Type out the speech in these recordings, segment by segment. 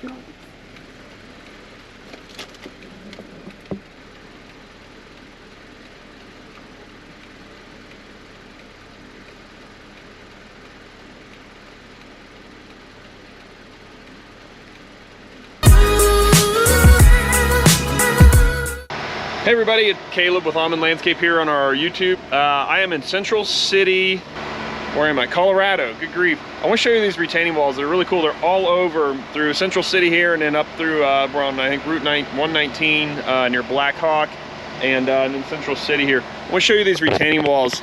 Hey everybody, it's Caleb with Almond Landscape here on our YouTube. I am in Central City, where am I? Colorado, good grief. I want to show you these retaining walls. They're really cool. They're all over through Central City here and then up through, we're on, I think, Route 119 near Black Hawk and in Central City here. I want to show you these retaining walls.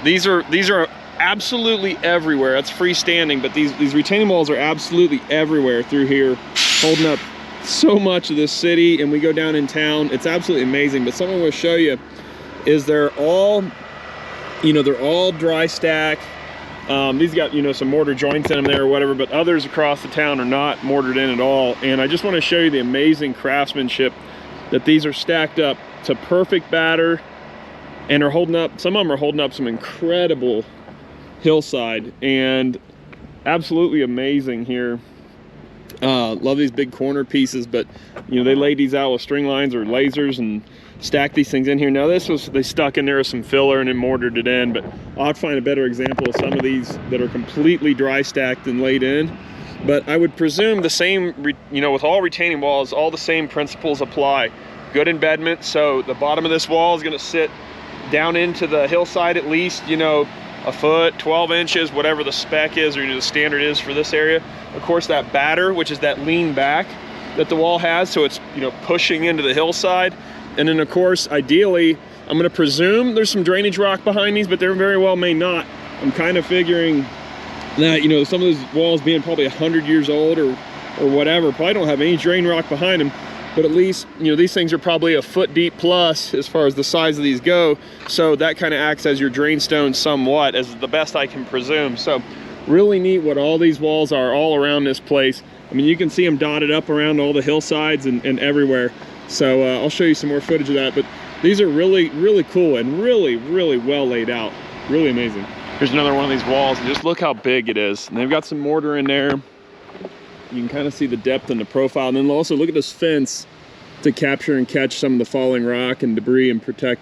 These are absolutely everywhere. That's freestanding, but these retaining walls are absolutely everywhere through here, holding up so much of this city. And we go down in town, it's absolutely amazing. But something I want to show you is they're all dry stack. These got, some mortar joints in them there or whatever, but others across the town are not mortared in at all. And I just want to show you the amazing craftsmanship that these are stacked up to perfect batter and are holding up. Some of them are holding up some incredible hillside and absolutely amazing here. Love these big corner pieces, but they laid these out with string lines or lasers and stacked these things in here. Now they stuck in there with some filler and then mortared it in, but I'll find a better example of some of these that are completely dry stacked and laid in. But I would presume the same, with all retaining walls, all the same principles apply. Good embedment, so the bottom of this wall is going to sit down into the hillside at least, a foot, 12 inches, whatever the spec is or the standard is for this area. Of course, that batter, which is that lean back that the wall has, so it's pushing into the hillside. And then of course, ideally, I'm going to presume there's some drainage rock behind these, but there very well may not. I'm kind of figuring that some of those walls being probably 100 years old or whatever, probably don't have any drain rock behind them. But at least, these things are probably a foot deep plus as far as the size of these go. So that kind of acts as your drain stone somewhat, as the best I can presume. So really neat what all these walls are all around this place. I mean, you can see them dotted up around all the hillsides and everywhere. So I'll show you some more footage of that. But these are really, really cool and really, really well laid out. Really amazing. Here's another one of these walls, and just look how big it is. And they've got some mortar in there. You can kind of see the depth and the profile. And then also look at this fence to capture and catch some of the falling rock and debris and protect,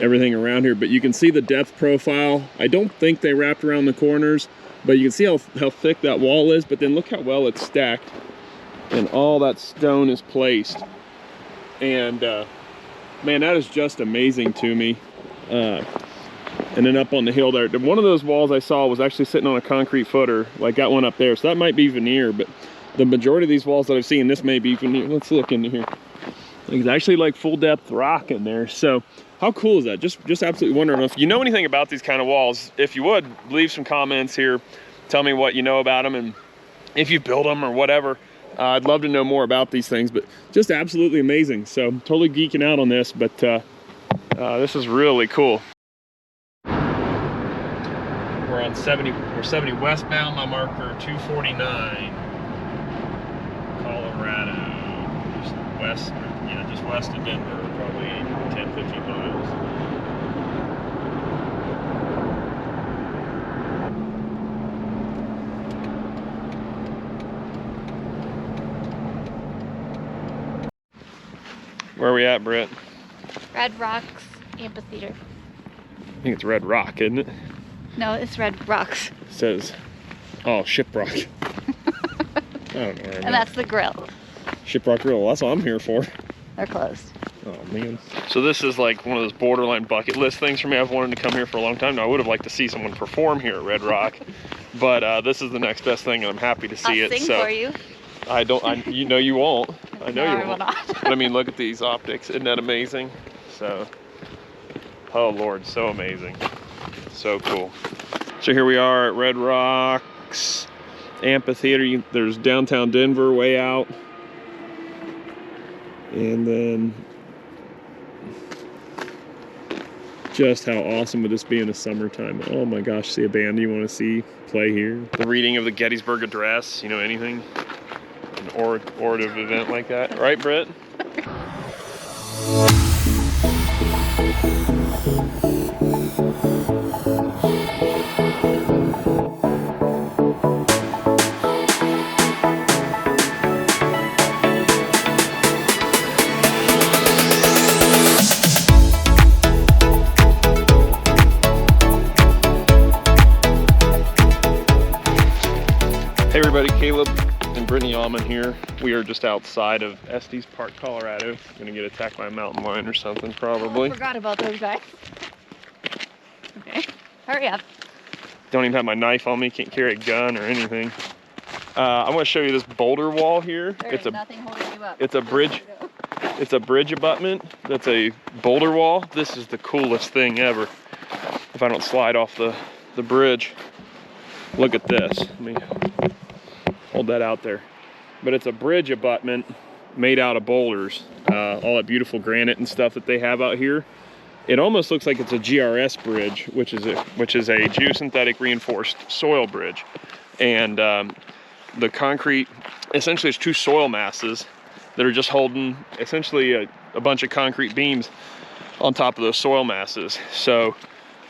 everything around here. But you can see the depth profile. I don't think they wrapped around the corners, but you can see how thick that wall is. But then look how well it's stacked and all that stone is placed. And man, that is just amazing to me. And then up on the hill there, one of those walls I saw was actually sitting on a concrete footer, like that one up there. So that might be veneer, but the majority of these walls that I've seen, this may be veneer. Let's look into here. It's actually like full depth rock in there. So how cool is that? Just absolutely wondering if you know anything about these kind of walls. If you would, leave some comments here. Tell me what you know about them and if you build them or whatever. I'd love to know more about these things, but just absolutely amazing. So totally geeking out on this, but this is really cool. We're on 70 westbound, my marker 249, Colorado, just west, just west of Denver, probably 10-15 miles. Where are we at, Brit? Red Rocks Amphitheater. I think it's Red Rock, isn't it? No, it's Red Rocks. It says, oh, Shiprock. I don't know. And that's the grill. Shiprock Grill, that's what I'm here for. They're closed. Oh man. So this is like one of those borderline bucket list things for me. I've wanted to come here for a long time now. I would have liked to see someone perform here at Red Rock, but this is the next best thing, and I'm happy to see I'll it. sing So for you. you know you won't. I know No, you I will won't. not. But I mean, look at these optics. Isn't that amazing? So, oh Lord, so amazing. So cool. So here we are at Red Rocks Amphitheater. There's downtown Denver way out. And then just how awesome would this be in the summertime? Oh my gosh, see a band you want to see play here. The reading of the Gettysburg Address, anything. An orative event like that. Right, Brit? Hey everybody, Caleb and Brittany Allman here. We are just outside of Estes Park, Colorado. Gonna get attacked by a mountain lion or something, probably. Oh, forgot about those guys. Okay, hurry up. Don't even have my knife on me, can't carry a gun or anything. I want to show you this boulder wall here. There's nothing holding you up. It's a bridge. It's a bridge abutment. That's a boulder wall. This is the coolest thing ever. If I don't slide off the bridge. Look at this. Let me hold that out there. But it's a bridge abutment made out of boulders. All that beautiful granite and stuff that they have out here. It almost looks like it's a GRS bridge, which is a geosynthetic reinforced soil bridge. And the concrete, essentially it's two soil masses that are just holding essentially a bunch of concrete beams on top of those soil masses. So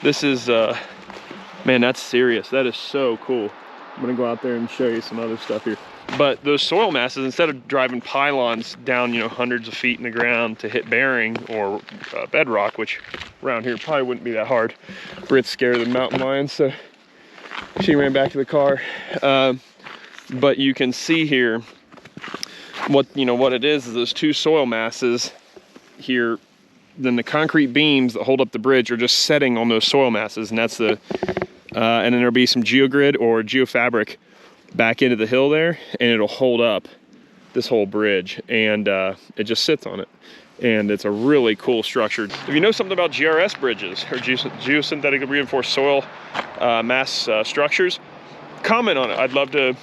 this is, man, that's serious. That is so cool. I'm gonna go out there and show you some other stuff here. But those soil masses, instead of driving pylons down, hundreds of feet in the ground to hit bearing or bedrock, which around here probably wouldn't be that hard. Brit's scared of the mountain lions, so she ran back to the car. But you can see here what it is those two soil masses here. Then the concrete beams that hold up the bridge are just setting on those soil masses, and that's the and then there'll be some geogrid or geofabric back into the hill there, and it'll hold up this whole bridge, and it just sits on it. And it's a really cool structure. If you know something about GRS bridges or geosynthetically reinforced soil mass structures, comment on it. I'd love to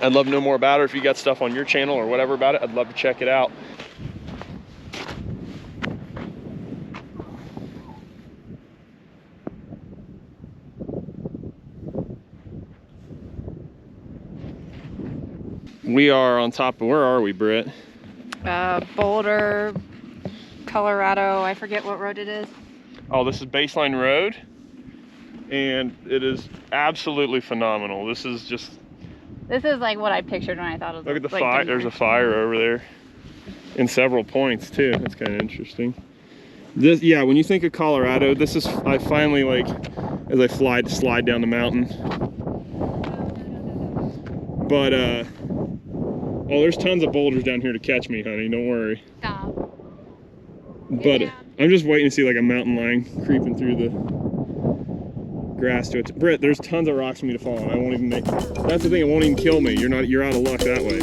know more about it. If you got stuff on your channel or whatever about it, I'd love to check it out. We are on top of, where are we, Britt? Boulder, Colorado. I forget what road it is. Oh, this is Baseline Road, and it is absolutely phenomenal. This is like what I pictured when I thought it was. Look at the fire. There's a fire over there in several points too. That's kind of interesting. This, yeah, when you think of Colorado, this is, I finally, like, as I slide down the mountain. But oh, there's tons of boulders down here to catch me, honey. Don't worry. Stop. But yeah. I'm just waiting to see like a mountain lion creeping through the grass to it. Britt, there's tons of rocks for me to fall on. I won't even make. That's the thing. It won't even kill me. You're out of luck that way.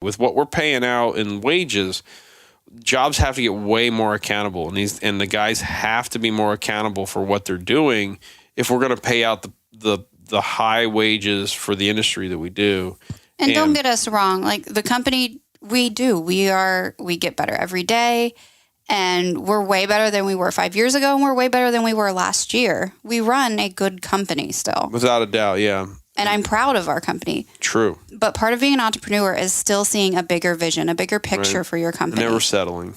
With what we're paying out in wages, jobs have to get way more accountable, and the guys have to be more accountable for what they're doing if we're going to pay out the high wages for the industry that we do. And don't get us wrong, like the company we get better every day, and we're way better than we were 5 years ago, and we're way better than we were last year. We run a good company still. Without a doubt, yeah. And I'm proud of our company. True. But part of being an entrepreneur is still seeing a bigger vision, a bigger picture for your company. And never settling.